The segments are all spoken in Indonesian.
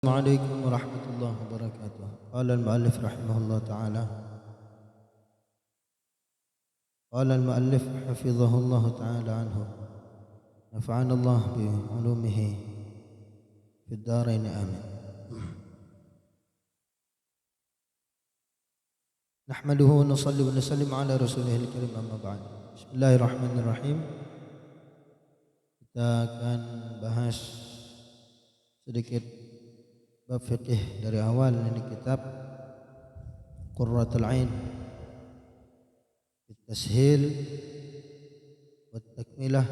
السلام عليكم ورحمة الله وبركاته. قال المؤلف رحمه الله تعالى حفظه الله تعالى عنه نفعنا الله بعلومه في الدارين آمين. نحمده ونصلي ونسلم على رسوله الكريم أما بعد. Bismillahirrahmanirrahim. Kita akan bahas sedikit bab fiqih dari awal ini kitab Qurratul Ain At-Tashil wa Takmilah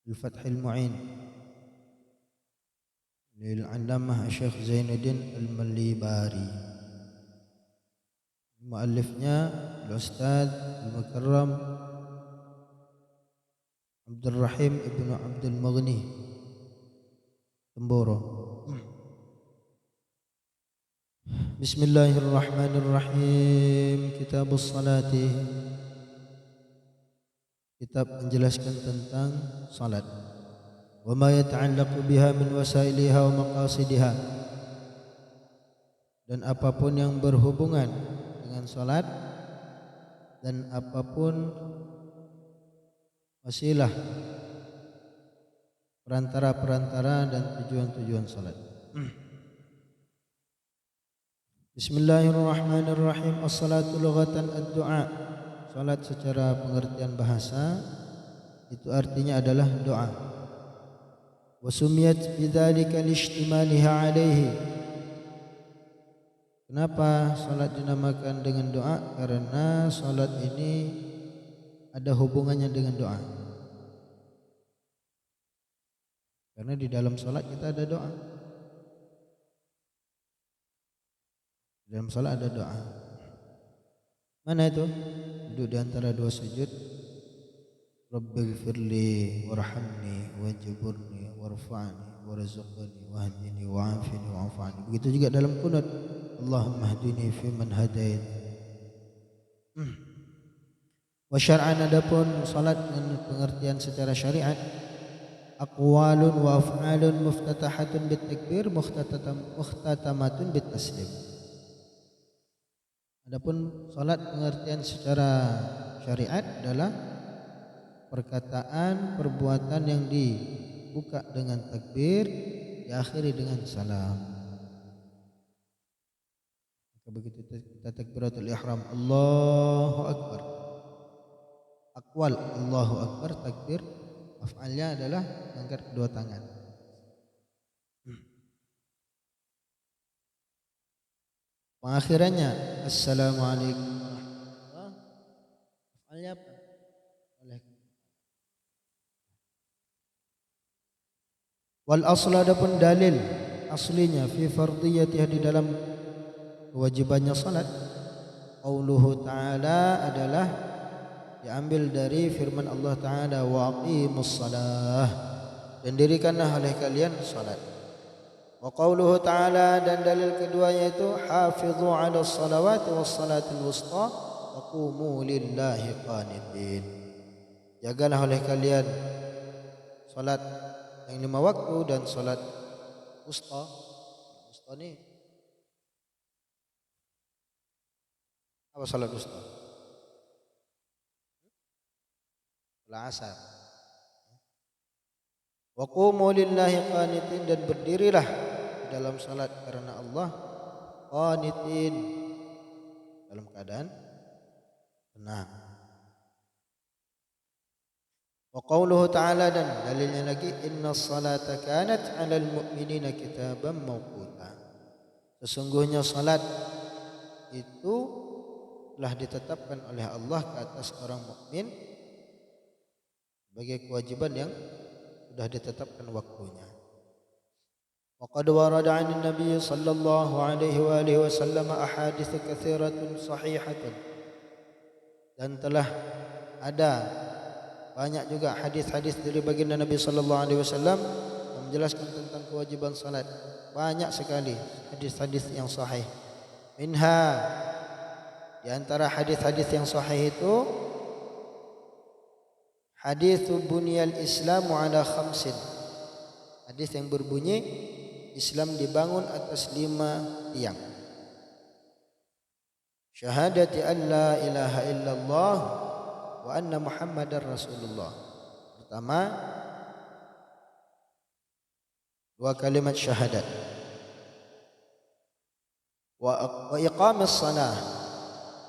Al-Fathil Mu'in lil-Allamah Syekh Zainuddin Al-Malibari. Muallifnya Al-Ustaz Al-Mukarram Abdul Rahim Ibnu Abdul Mughni Temboro. Bismillahirrahmanirrahim. Kitabus Salati, kitab menjelaskan tentang salat. Wa ma yata'allaqu biha min wasailiha wa maqasidiha, dan apapun yang berhubungan dengan salat dan apapun wasilah, perantara-perantara dan tujuan-tujuan salat. Bismillahirrahmanirrahim. As-salatu lughatan ad-du'a. Salat secara pengertian bahasa itu artinya adalah doa. Wa sumiyat bidzalika liishtimaliha alaihi. Kenapa salat dinamakan dengan doa? Karena salat ini ada hubungannya dengan doa. Karena di dalam salat kita ada doa. Di dalam salat ada doa. Mana itu? Duduk di antara dua sujud. Rabbighfirli warhamni wajburni warfa'ni warzuqni wahdini wa'afini wa'afani. Begitu juga dalam qunut. Allahumma hdini fi man hadait. Wa syar'an, adapun salat dengan pengertian secara syariat, aqwalun wa af'alun muftatahatun bitakbir mukhtatamatun bitaslim. Adapun salat pengertian secara syariat adalah perkataan, perbuatan yang dibuka dengan takbir, diakhiri dengan salam. Maka begitu kita takbiratul ihram, Allahu Akbar. Aqwal Allahu Akbar, takbir. Af'alnya adalah mengangkat kedua tangan. Pengakhirannya Assalamualaikum warahmatullahi wabarakatuh. Af'alnya apa? Wal aslu, adapun dalil aslinya fi fardiyatiha, di dalam kewajibannya salat, qauluhu ta'ala, adalah diambil dari firman Allah Ta'ala, wa aqimus salah, dan dirikanlah oleh kalian salat. Wa qauluhu Ta'ala, dan dalil kedua yaitu hafidhu 'ala salawati was salatil wusta wa qumu lillahi qanitin. Jagalah oleh kalian salat yang 5 waktu dan salat wusta. Wusta ni apa? Salat wusta, salat asar. Wa qumu lillahi qanitin, dan berdirilah dalam salat karena Allah, qanitin, dalam keadaan tenang. Wa qauluhu ta'ala, dan dalilnya lagi, innas salata kanat 'alal mu'minina kitaban mawquta. Sesungguhnya salat itu telah ditetapkan oleh Allah ke atas orang mukmin sebagai kewajiban yang sudah ditetapkan waktunya. Wa qad warada 'an Nabi sallallahu alaihi wa alihi wasallam ahadits katsiratun sahihatun, dan telah ada banyak juga hadis-hadis dari baginda Nabi sallallahu alaihi wasallam yang menjelaskan tentang kewajiban salat. Banyak sekali hadis-hadis yang sahih. Minha, di antara hadis-hadis yang sahih itu, hadits bunyal Islamu ala khamsin, Hadis yang berbunyi Islam dibangun atas 5 tiang. Syahadati an la ilaha illallah wa anna Muhammadar Rasulullah. Pertama, 2 kalimat syahadat. Wa iqamis salah.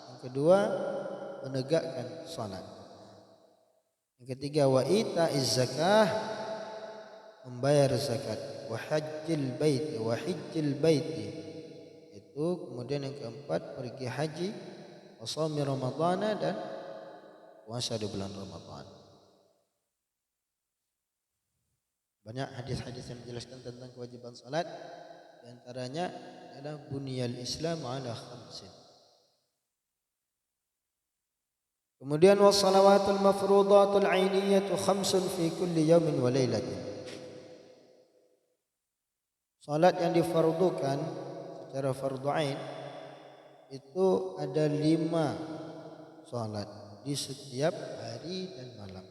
Yang kedua, menegakkan salat. Yang ketiga, wa ita'iz zakah, membayar zakat. Wa hajjil baiti, itu kemudian yang keempat, pergi haji. Wa shaumi ramadhana, dan puasa di bulan Ramadan. Banyak hadis-hadis yang menjelaskan tentang kewajiban salat. Di antaranya adalah bunyal Islam ala khamsin. Kemudian wassalawatul mafruḍatul 'ainiyatu khamsun fi kulli yawmin wa lailatin. Salat yang difardukan secara fardu ain itu ada 5 salat di setiap hari dan malam.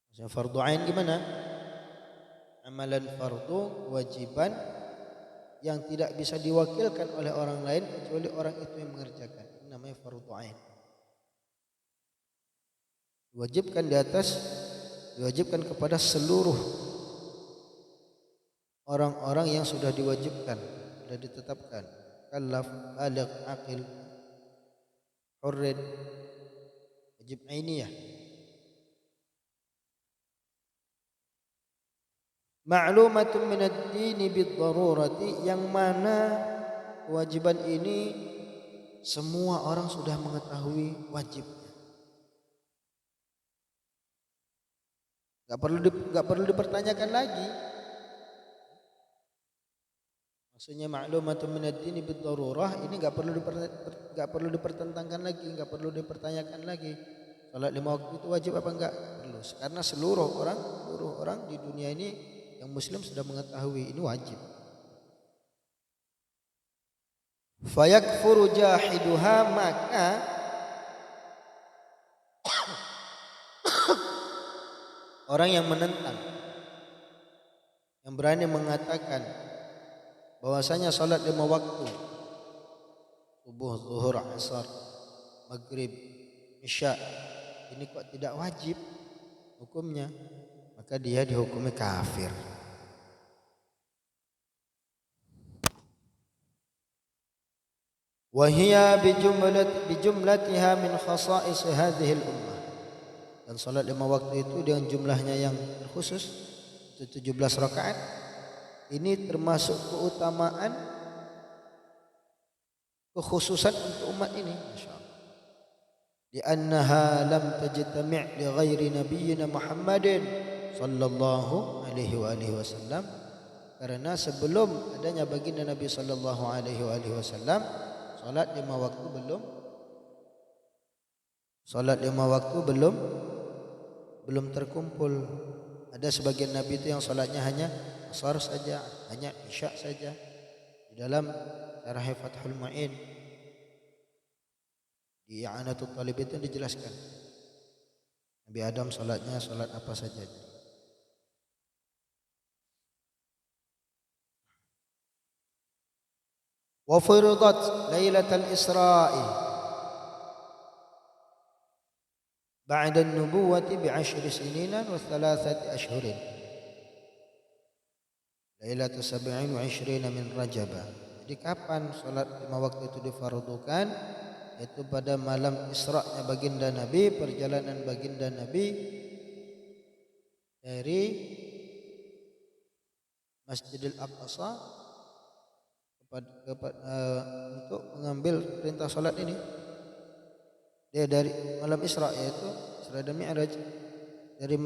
Maksudnya fardu ain gimana? Amalan fardu, kewajiban yang tidak bisa diwakilkan oleh orang lain kecuali orang itu yang mengerjakan. Ini namanya fardu ain. Diwajibkan kepada seluruh orang-orang yang sudah diwajibkan, sudah ditetapkan. Kallaf, baligh, aqil, hurrin, wajib ainiyah. Ma'lumatun minad dini bid-darurati, yang mana kewajiban ini semua orang sudah mengetahui wajibnya. Enggak perlu dipertanyakan lagi. Maksudnya ma'lumatun minad dini bid-darurah ini enggak perlu dipertentangkan lagi, enggak perlu dipertanyakan lagi. Salat 5 waktu itu wajib apa enggak? Perlu. Karena seluruh orang di dunia ini yang muslim sudah mengetahui ini wajib. Fayakfuru jahiduha, maka orang yang menentang, yang berani mengatakan bahwasanya salat 5 waktu, subuh, zuhur, asar, maghrib, isya, ini kok tidak wajib hukumnya, maka dia dihukumi kafir. Wahia bijumlatiha min khasa'is hadhihi al-ummah. Dan salat 5 waktu itu dengan jumlahnya yang khusus, itu 17 rakaat. Ini termasuk keutamaan, kekhususan untuk umat ini, masyaallah. Di annaha lam tajtami' li ghairi nabiyyina Muhammadin sallallahu alaihi wasallam, karena sebelum adanya baginda Nabi sallallahu alaihi wasallam salat 5 waktu belum terkumpul. Ada sebagian nabi itu yang salatnya hanya asar saja, hanya isya saja. Di dalam syarah Fathul Mu'in di I'anatul Talib itu dijelaskan Nabi Adam salatnya salat apa saja. Wa furidat lailatul Isra'i ba'da an-nubuwwati bi'10 sinina wa 3 ashhurin. Lailatul 27 min Rajab. Jadi kapan salat 5 waktu itu difardukan? Itu pada malam Isra-nya baginda Nabi, perjalanan baginda Nabi dari Masjidil Aqsa untuk mengambil perintah salat ini. Dia dari malam Isra, yaitu Isra dan Mi'raj, dari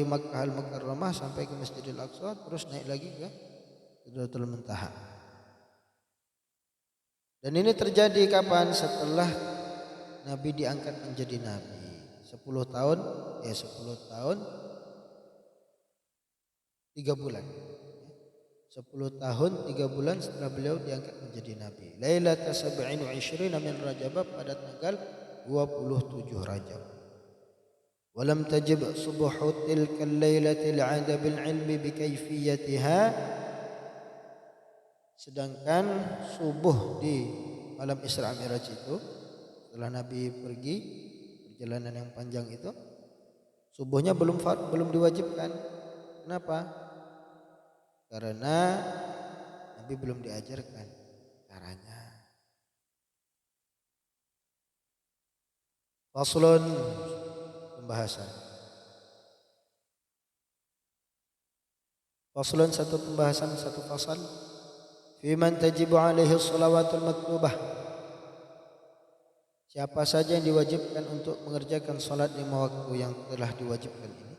Makkah Al-Mukarramah sampai ke Masjidil Aqsa, terus naik lagi ke Sidratul Muntaha. Dan ini terjadi kapan? Setelah Nabi diangkat menjadi Nabi 10 tahun 3 bulan. 10 tahun 3 bulan setelah beliau diangkat menjadi Nabi. Lailatul 27 min Rajab, pada tanggal 27 Rajab. Walam tajib subuhu tilka al-lailati al-'ada bil 'ilmi bi kayfiyatiha. Sedangkan subuh di malam Isra Mi'raj itu, setelah Nabi pergi perjalanan yang panjang itu, subuhnya belum diwajibkan. Kenapa? Karena Nabi belum diajarkan caranya. Faslun, pembahasan. Faslun, satu pembahasan, satu fasal. Fi man tajibu alaihi shalawatul maktubah. Siapa saja yang diwajibkan untuk mengerjakan salat lima waktu yang telah diwajibkan ini.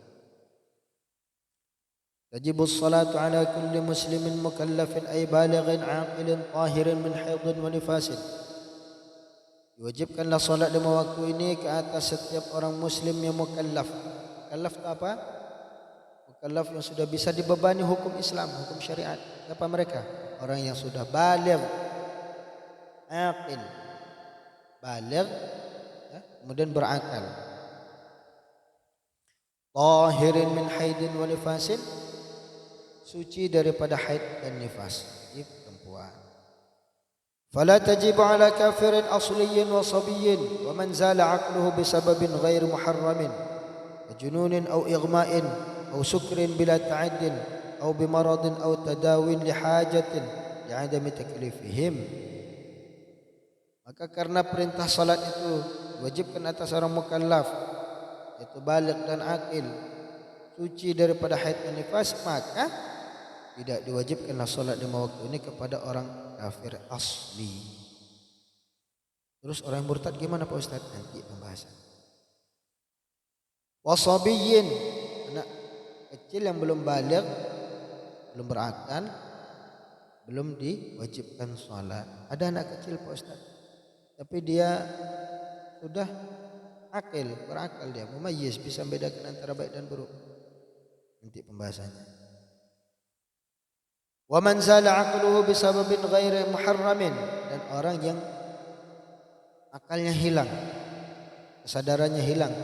Tajibu salatu ala kulli muslimin mukallafin ay balighin aqilin tahirin min haidin wa nifasin. Diwajibkanlah salat lima waktu ini ke atas setiap orang muslim yang mukallaf. Mukallaf itu apa? Mukallaf yang sudah bisa dibebani hukum Islam, hukum syariat. Siapa mereka? Orang yang sudah baligh, aqil, baligh, ya, kemudian berakal. Tahirin min haidin wa nifasin, suci daripada haid dan nifas, jadi perempuan. Fala tajibu ala kafirin asliyin wa sabiyyin wa man zala aqluhu bisababin ghair muharramin wa jununin aw ighma'in aw sukrin bila ta'addin أو بمرض أو تداوٍ لحاجة لعدم تكليفهم. Maka karena perintah salat itu wajibkan atas orang mukallaf, yaitu baligh dan akil, suci daripada haid dan nifas, maka tidak diwajibkanlah salat lima waktu ini kepada orang kafir asli. Terus orang murtad gimana Pak Ustaz? Nanti pembahasan. Wasabiyyin, anak kecil yang belum baligh, belum berakal, belum diwajibkan sholat. Ada anak kecil Pak Ustaz, tapi dia sudah akil, berakal, dia mumayyiz, bisa membedakan antara baik dan buruk. Nanti pembahasannya. Wa man zala aqluhu bisababin ghairi muharramin, dan orang yang akalnya hilang, kesadarannya hilang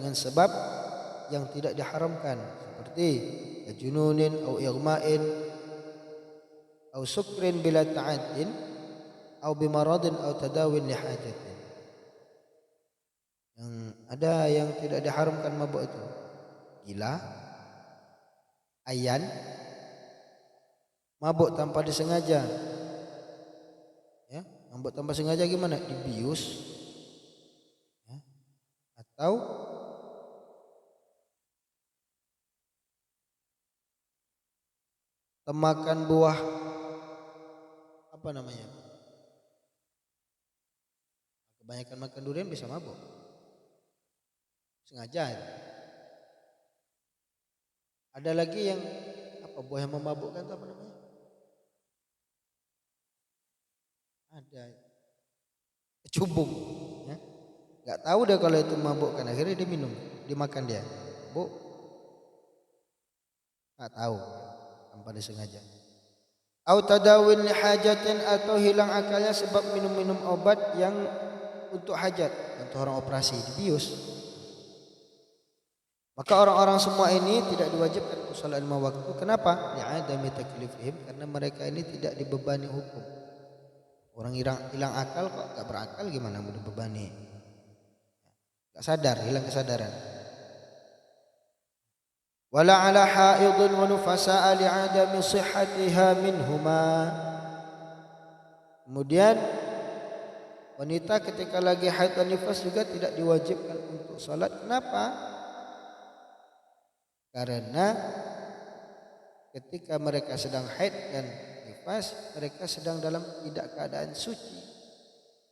dengan sebab yang tidak diharamkan, seperti jununin atau ighma'in atau sukrin bila ta'addin atau bimaradin atau tadawin lihajatin. Yang ada yang tidak diharamkan mabuk itu gila, ayan, mabuk tanpa disengaja. Ya, mabuk tanpa sengaja gimana? Dibius, ya, atau makan buah apa namanya? Kebanyakan makan durian bisa mabuk. Sengaja. Ada lagi yang apa, buah yang memabukkan itu apa namanya? Ada. Cubung, ya. Enggak tahu deh kalau itu memabukkan, akhirnya dia minum, dimakan dia. Bu. Enggak tahu. Tanpa disengaja. Au tadawin li hajatin, atau hilang akalnya sebab minum-minum obat yang untuk hajat, untuk orang operasi, dibius. Maka orang-orang semua ini tidak diwajibkan untuk salat lima waktu. Kenapa? Li'adami taklifihim, karena mereka ini tidak dibebani hukum. Orang hilang akal kok enggak berakal, gimana mau dibebani? Enggak sadar, hilang kesadaran. Wala ala haidun wa nufasa'a li'adami sihhatiha minhuma. Kemudian wanita ketika lagi haid dan nifas juga tidak diwajibkan untuk salat. Kenapa? Karena ketika mereka sedang haid dan nifas, mereka sedang dalam tidak keadaan suci,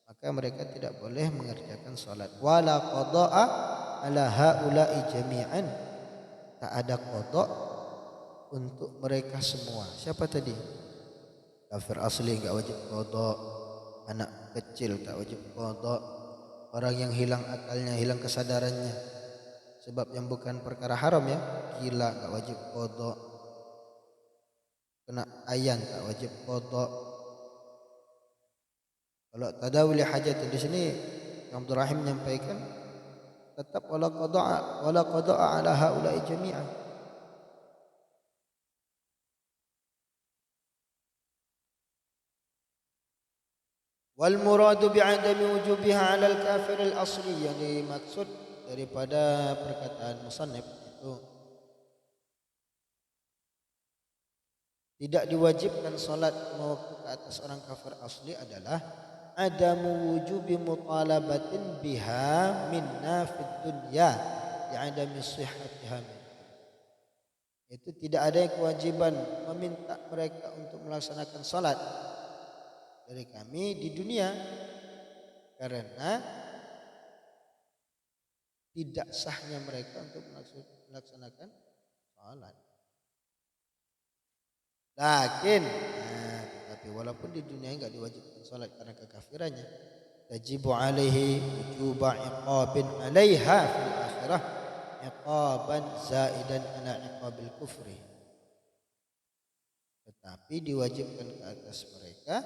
maka mereka tidak boleh mengerjakan salat. Wala qada'a ala haula'i jami'an, tak ada qada untuk mereka semua. Siapa tadi? Kafir asli enggak wajib qada, anak kecil tak wajib qada, orang yang hilang akalnya, hilang kesadarannya sebab yang bukan perkara haram, ya, gila enggak wajib qada, kena ayan tak wajib qada. Kalau tadawul hajat di sini Abdul Rahim menyampaikan tetap wala qada'a ala haula'i jami'an. Wal muradu bi'adami wujubiha 'ala al-kafir al-asli, yang dimaksud daripada perkataan musannif itu tidak diwajibkan salat waktu ke atas orang kafir asli adalah adamu wujubi mutalabatin biha minna fid dunya li'adami sihhatiha. Itu tidak ada kewajiban meminta mereka untuk melaksanakan salat dari kami di dunia karena tidak sahnya mereka untuk melaksanakan salat. Tetapi walaupun di dunia enggak diwajibkan salat karena kekafirannya, tajibu alaihi wujuba iqabin alaiha fil akhirah iqaban zaidan ala iqabil kufri. Tetapi diwajibkan ke atas mereka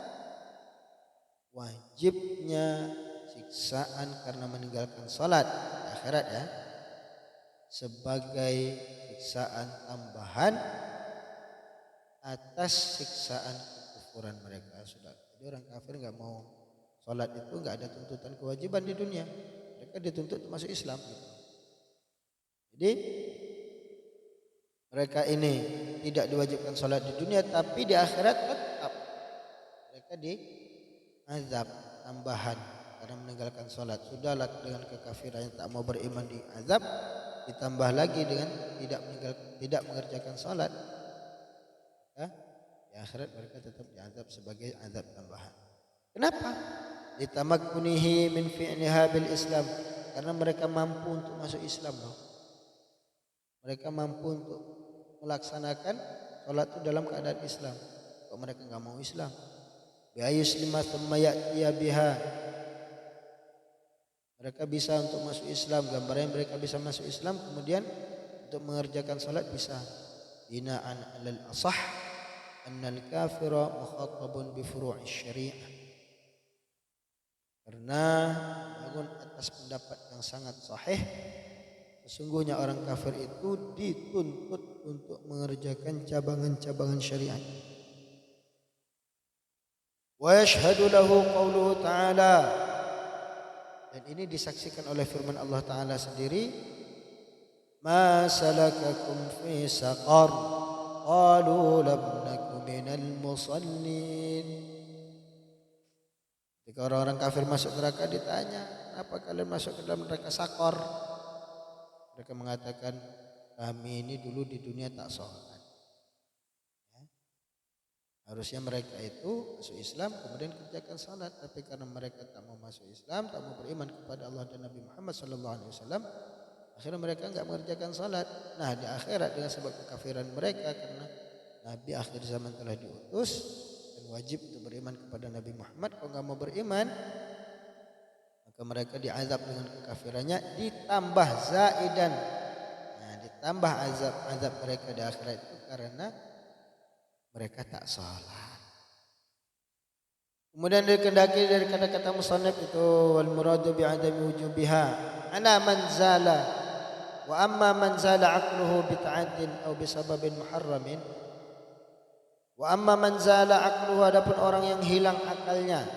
wajibnya siksaan karena meninggalkan salat di akhirat ya, sebagai siksaan tambahan atas siksaan kekufuran mereka. Sudah, jadi orang kafir nggak mau salat itu nggak ada tuntutan kewajiban di dunia, mereka dituntut masuk Islam gitu. Jadi mereka ini tidak diwajibkan salat di dunia, tapi di akhirat tetap mereka diazab tambahan karena meninggalkan salat. Sudahlah dengan kekafirannya tak mau beriman diazab, ditambah lagi dengan tidak mengerjakan salat. Ya, di akhirat mereka tetap diazab sebagai azab tambahan. Kenapa? Litamakkunihi min fi'liha bil Islam, karena mereka mampu untuk masuk Islam loh. Mereka mampu untuk melaksanakan salat itu dalam keadaan Islam. Kok mereka enggak mau Islam? Bi ayuslima thumma ya'tiya biha. Mereka bisa untuk masuk Islam, gambarnya mereka bisa masuk Islam kemudian untuk mengerjakan salat bisa. Bina'an 'alal asah annal kafira mukhatabun bi furu'i syariah. Karena bangun atas pendapat yang sangat sahih, sesungguhnya orang kafir itu dituntut untuk mengerjakan cabangan-cabangan syariat. Wa yashhadu lahu qauluhu ta'ala, dan ini disaksikan oleh firman Allah Ta'ala sendiri, ma salakakum fi saqar qalu lam naku minal musallin. Jika orang-orang kafir masuk neraka ditanya, kenapa kalian masuk ke dalam neraka sakor? Mereka mengatakan, kami ini dulu di dunia tak sholat. Ya. Harusnya mereka itu masuk Islam kemudian kerjakan sholat, tapi karena mereka tak mau masuk Islam, tak mau beriman kepada Allah dan Nabi Muhammad SAW, akhirnya mereka enggak mengerjakan sholat. Nah, di akhirat dengan sebab kekafiran mereka, karena Nabi akhir zaman telah diutus dan wajib untuk beriman kepada Nabi Muhammad, kalau enggak mau beriman maka mereka diazab dengan kekafirannya ditambah zaidan. Nah, ditambah azab mereka di akhirat itu karena mereka tak salat. Kemudian dikendaki dari kata-kata musannaf itu, wal muradu bi adami wujubiha ana man zala wa amma man zala aqluhu bi ta'addin aw bi sababin muharramin. Wa amma man zala aqluhu, adapun orang yang hilang akalnya,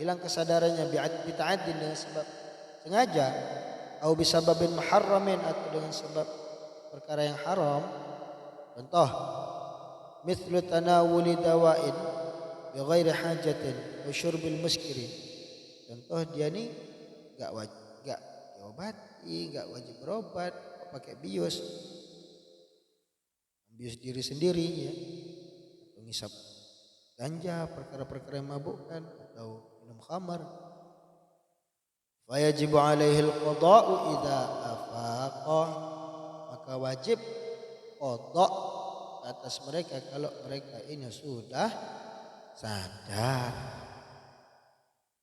hilang kesadarannya bi ta'addin dengan sebab sengaja, atau bisababin muharramin atau dengan sebab perkara yang haram. Contoh, mithlu tanawuli dawain bi ghairi hajatin wa syurbil muskiri. Contoh, dia ni enggak diobati, enggak wajib berobat, pakai bius diri sendiri ya, atau ngisap ganja, perkara-perkara yang mabukkan, atau minum khamar. Fayajibu alaihi al-qada'u idza afaqa, maka wajib qada' atas mereka kalau mereka ini sudah sadar.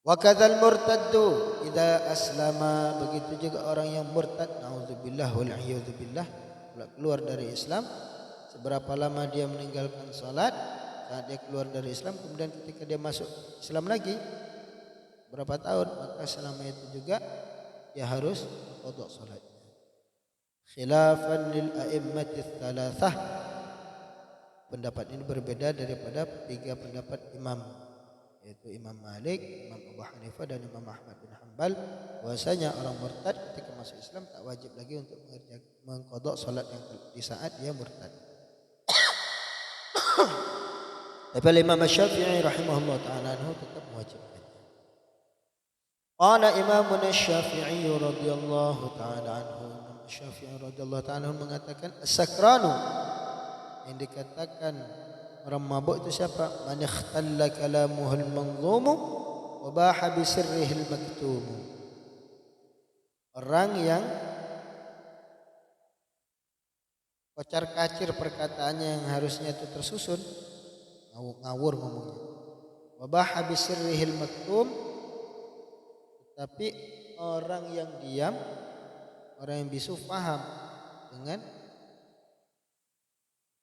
Wa kadzal murtaddu idza aslama, begitu juga orang yang murtad, naudzubillah wal a'yadzubillah, keluar dari Islam. Seberapa lama dia meninggalkan salat, saat dia keluar dari Islam, kemudian ketika dia masuk Islam lagi berapa tahun, maka selama itu juga dia harus qada salatnya. Khilafan lil a'immati tsalatsah, pendapat ini berbeda daripada tiga pendapat imam, yaitu Imam Malik, Imam Abu Hanifah dan Imam Ahmad bin Hanbal, bahwasanya orang murtad ketika masuk Islam tak wajib lagi untuk mengqada salat yang di saat dia murtad. Tapi Imam Syafi'i rahimahullah taala tetap mewajibkan. Qala Imam Syafi'i radhiyallahu taala anhu, Imam Syafi'i radhiyallahu taala mengatakan as-sakranu, yang dikatakan orang mabuk itu siapa? Man ikhtalla kalamuhul manzumu wa baha bi sirrihil maktum. Orang yang kocar-kacir perkataannya yang harusnya itu tersusun, ngawur ngomongnya. Wa baha bi sirrihil maktum, tapi orang yang diam, orang yang bisu paham dengan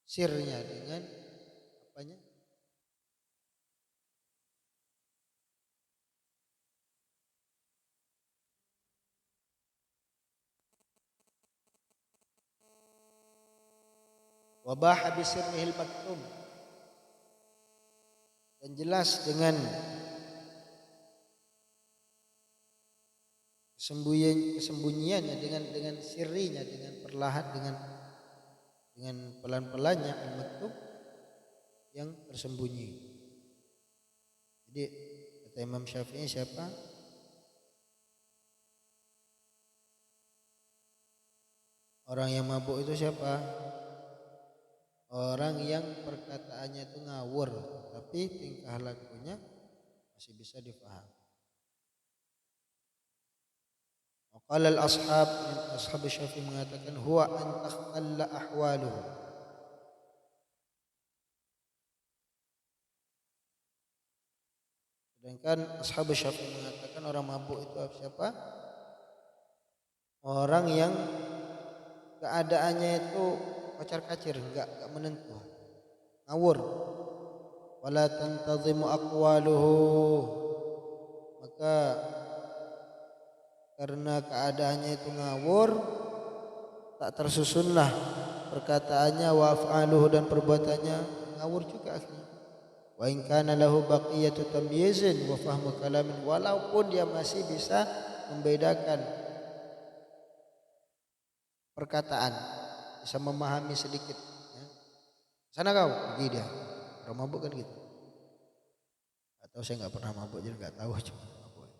sirnya, dengan apanya? Wabah bisirrihil maktum, dan jelas dengan kesembunyiannya, dengan sirinya, dengan perlahan, dengan pelan-pelannya al-maktub yang tersembunyi. Jadi kata Imam Syafi'i siapa? Orang yang mabuk itu siapa? Orang yang perkataannya itu ngawur, tapi tingkah lakunya masih bisa difahami. Qala ashab Syafi'i mengatakan huwa an takhtalla ahwaluhu. Sedangkan ashab Syafi'i mengatakan orang mabuk itu siapa? Orang yang keadaannya itu kocar-kacir, enggak menentu, ngawur. Wala tantazimu aqwaluhu, maka karena keadaannya itu ngawur, tak tersusunlah perkataannya, wa af'aluhu, dan perbuatannya ngawur juga akhirnya. Wa in kana lahu baqiyatu tamyizin wa fahmu kalamin, walaupun dia masih bisa membedakan perkataan, bisa memahami sedikit, ya. Sana kau, pergi dia. Orang mabuk kan gitu. Atau saya enggak pernah mabuk jadi enggak tahu cuma mabuk.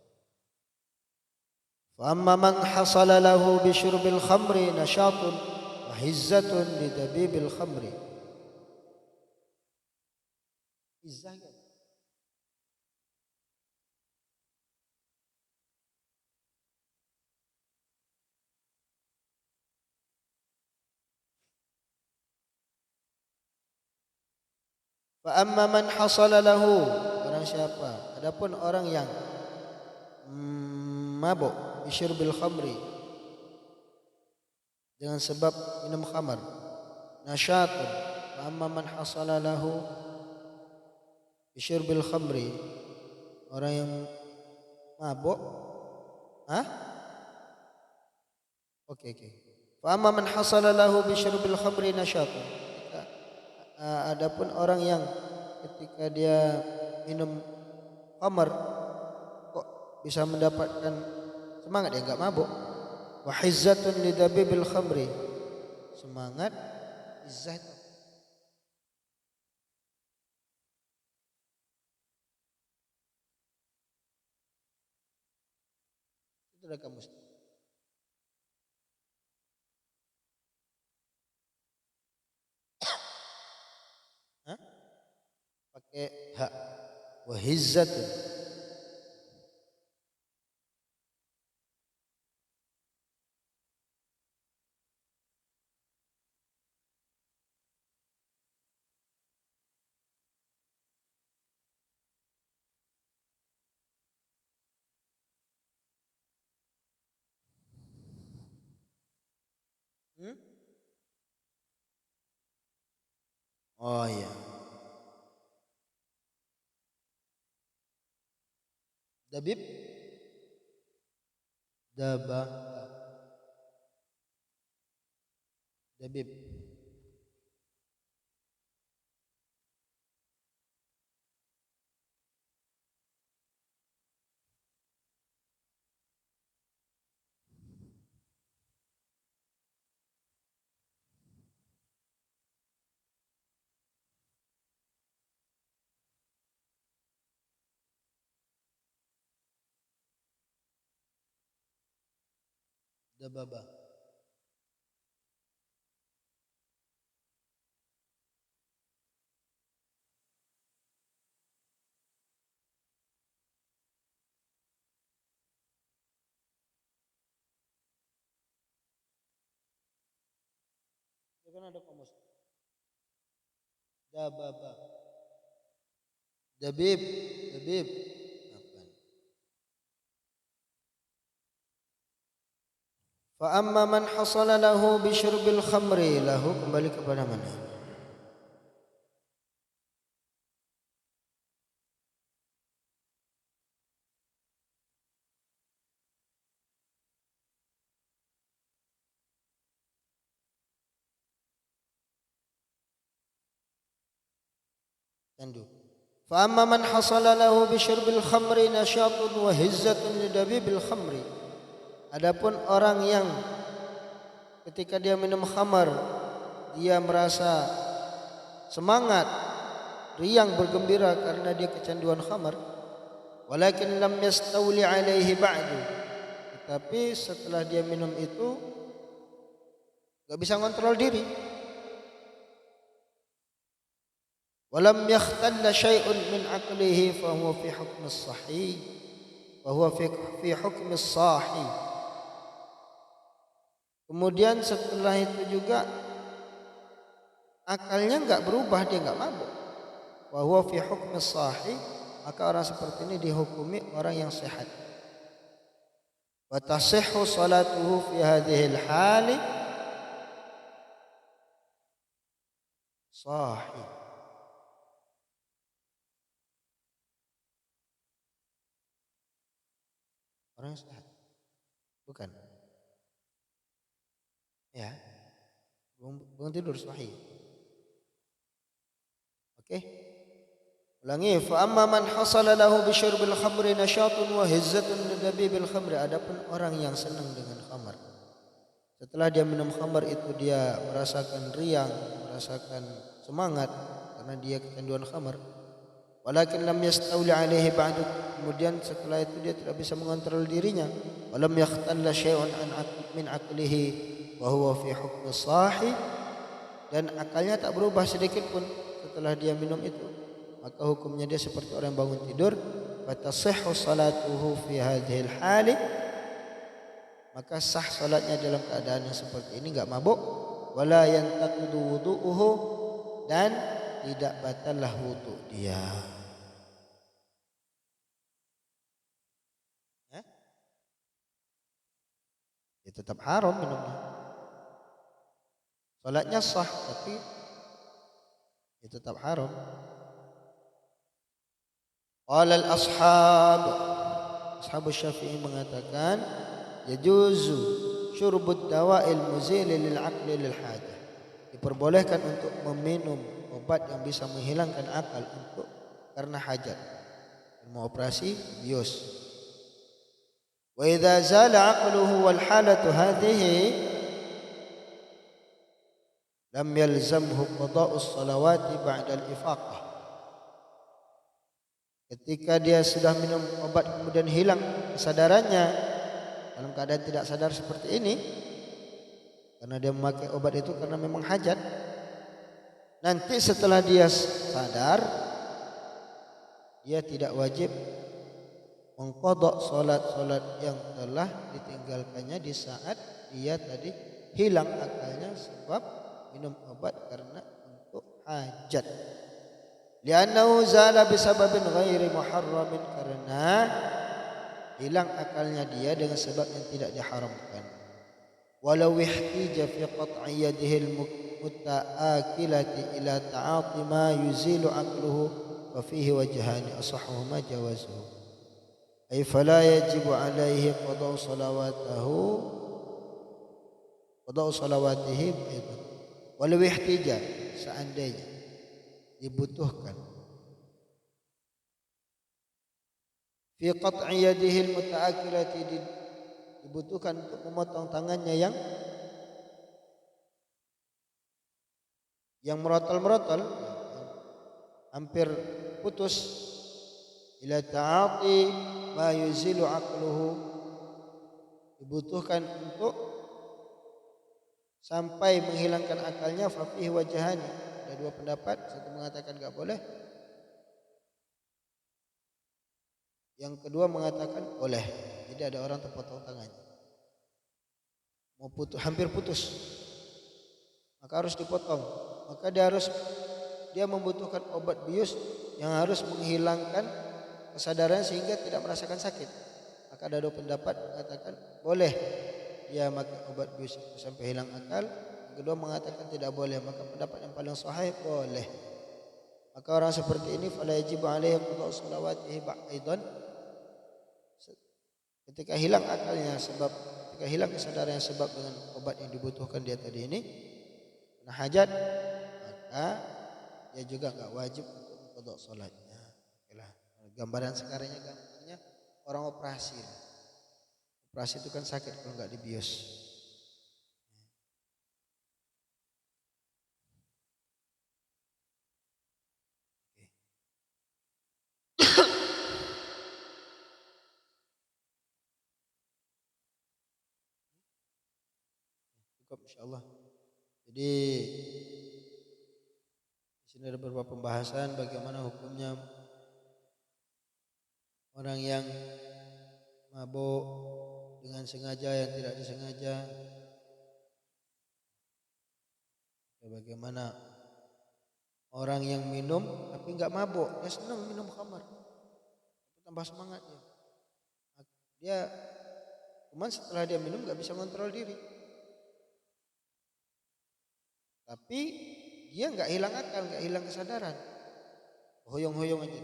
Fa amma man hasala lahu bi syurbil khamri nasyatun wa hizzatun bi dabibil khamri. Izzah kan? Fa amma man hasala lahu, orang siapa? Adapun orang yang mabuk bisyurbil khamri, dengan sebab minum khamar, nasyatun. Fa amma man hasala lahu bisyurbil khamri, orang yang mabuk, Oke. Fa amma man hasala lahu bisyurbil khamri nasyatun. Adapun orang yang ketika dia minum khamar kok bisa mendapatkan semangat, dia enggak mabuk. Wa hizzatun lidabibil khamri, semangat izzah itu. Itu dah kamu. Pakai hak. Wa hizzatun. Oh iya. Dabib daba, dabib, dababa. Itu kan ada kamus. Dababa, dabib, dabib. Apa? Fa amma man hasala lahu bi syurbil khamri, lahu kembali kepada mana? Candu. Fa amma man hasala lahu bi syurbil khamri nasyatun wa hizzatun lidabibil khamri. Adapun orang yang ketika dia minum khamar dia merasa semangat, riang, bergembira karena dia kecanduan khamar. Walakin lam yastawli alaihi ba'du. Tetapi setelah dia minum itu enggak bisa kontrol diri. Walam yakhtalla syai'un min aqlihi fa huwa fi hukmi as-sahih. Fa huwa fi hukmi as-sahih. Kemudian setelah itu juga akalnya enggak berubah, dia enggak mabuk. Wa huwa fi hukmi as-sahih, maka orang seperti ini dihukumi orang yang sehat. Wa tasihhu salatuhu fi hadhihi al-hali sahih. Orang yang sehat. Bukan. Ya. Bangun tidur sahih. Oke. Ulangi, fa amma man hasala lahu bi syurbil khamri nasyatun wa hizzatun lidabibil khamri. Adapun orang yang senang dengan khamar. Setelah dia minum khamar itu dia merasakan riang, merasakan semangat karena dia kecanduan khamar. Walakin lam yastawli alaihi ba'du. Kemudian setelah itu dia tidak bisa mengontrol dirinya. Walam yakhtalla syai'un min aqlihi wa huwa fi hukmi sahih. Dan akalnya tak berubah sedikit pun setelah dia minum itu. Maka hukumnya dia seperti orang yang bangun tidur. Fatasihhu salatuhu fi hadhil hali. Maka sah salatnya dalam keadaan yang seperti ini, enggak mabuk. Wala yantaqidu wudu'uhu, dan tidak batallah wudu dia. Dia tetap haram minumnya. Salatnya sah tapi dia tetap haram. Qala al-ashab, ashabus Syafi'i mengatakan yajuzu syurbud dawa'il muzil lil aqli lil hajah. Diperbolehkan untuk meminum obat yang bisa menghilangkan akal untuk karena hajat. Mau operasi bius. Wa idza zala aqluhu wal halatu hadhihi lam yalzamhu qada'us salawati ba'da al-ifaqah. Ketika dia sudah minum obat kemudian hilang kesadarannya dalam keadaan tidak sadar seperti ini, karena dia memakai obat itu karena memang hajat, nanti setelah dia sadar dia tidak wajib mengqadha salat-salat yang telah ditinggalkannya di saat dia tadi hilang akalnya sebab minum obat karena untuk hajat. Li'annahu zala bisababin ghairi muharramin, karena hilang akalnya dia dengan sebab yang tidak diharamkan. Walau ihtija fi qat'i yadihi al-muta'akilati ila ta'ati ma yuzilu aqluhu fa fihi wajhani asahhuhuma jawazuhu. ay fala yajibu alaihi qada'u salawatihi aidan walau ihtija, seandainya dibutuhkan fi qat'i yadihi al-muta'akkilati, dibutuhkan untuk memotong tangannya yang merotol-merotol, hampir putus, ila ta'ati ma yuzilu aqluhu, dibutuhkan untuk sampai menghilangkan akalnya, fa fihi wajhani, ada dua pendapat, satu mengatakan enggak boleh, yang kedua mengatakan boleh. Jadi ada orang terpotong tangannya, mau putus, hampir putus, maka harus dipotong, maka dia membutuhkan obat bius yang harus menghilangkan kesadaran sehingga tidak merasakan sakit. Maka ada dua pendapat mengatakan boleh dia makan obat bius itu sampai hilang akal. Yang kedua mengatakan tidak boleh. Maka pendapat yang paling sahih boleh. Maka orang seperti ini fala yajibu alaihi qada'u salawatihi aidan. Ketika hilang akalnya sebab, ketika hilang kesadarannya sebab dengan obat yang dibutuhkan dia tadi ini, kena hajat, maka dia juga enggak wajib untuk qada salatnya. Okelah. Gambaran sekarangnya gambarnya orang operasi. Operasi itu kan sakit kalau enggak dibius. Cukup insyaallah. Jadi di sini ada beberapa pembahasan bagaimana hukumnya orang yang mabuk dengan sengaja, yang tidak disengaja. Bagaimana orang yang minum tapi enggak mabuk, dia senang minum khamar, tambah semangat dia. Dia cuman setelah dia minum enggak bisa kontrol diri. Tapi dia enggak hilang akal, enggak hilang kesadaran. Hoyong-hoyong aja.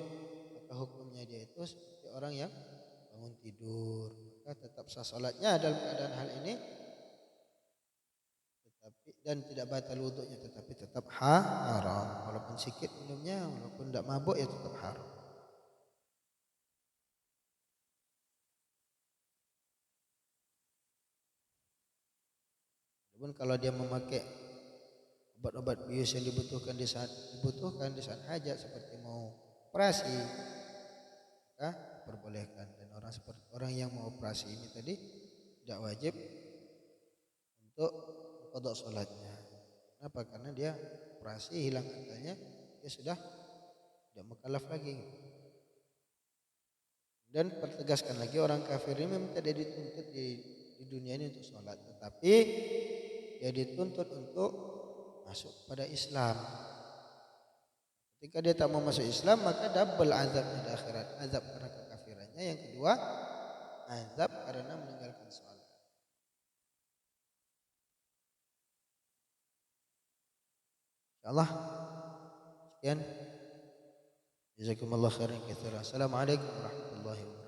Maka hukumnya dia itu seperti orang yang bangun tidur. Maka tetap sah salatnya dalam keadaan hal ini. Tetapi dan tidak batal wudunya, tetapi tetap haram. Walaupun sedikit minumnya, walaupun enggak mabuk ya tetap haram. Namun kalau dia memakai obat-obat bius yang dibutuhkan di saat hajat seperti mau operasi, maka diperbolehkan. Dan orang seperti orang yang mau operasi ini tadi tidak wajib untuk qada salatnya. Kenapa? Karena dia operasi hilang akalnya, dia sudah tidak mukallaf lagi. Dan pertegaskan lagi, orang kafir ini memang tidak dituntut di dunia ini untuk sholat, tetapi dia dituntut untuk masuk pada Islam. Ketika dia tak mau masuk Islam, maka double azabnya di akhirat, azab karena kekafirannya, yang kedua azab karena meninggalkan sholat. Insyaallah sekian. Jazakumullah khairan katsiran. Assalamualaikum warahmatullahi wabarakatuh.